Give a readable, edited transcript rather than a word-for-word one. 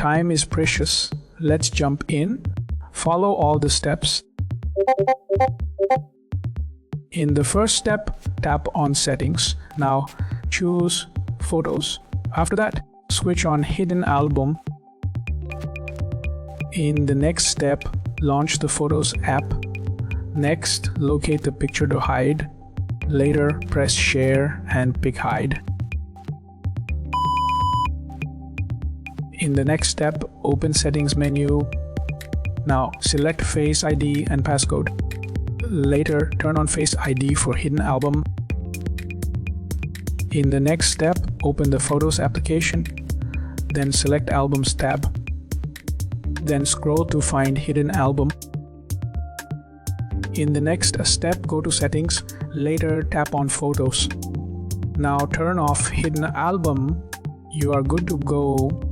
Time is precious. Let's jump in. Follow all the steps. In the first step, tap on Settings. Now choose Photos. After that, switch on Hidden Album. In the next step, launch the Photos app. Next, locate the picture to hide. Later, press Share and pick Hide. In the next step, open Settings menu. Now, select Face ID and passcode. Later, turn on Face ID for hidden album. In the next step, open the Photos application. Then select Albums tab. Then scroll to find Hidden Album. In the next step, go to Settings. Later, tap on Photos. Now turn off Hidden Album. You are good to go.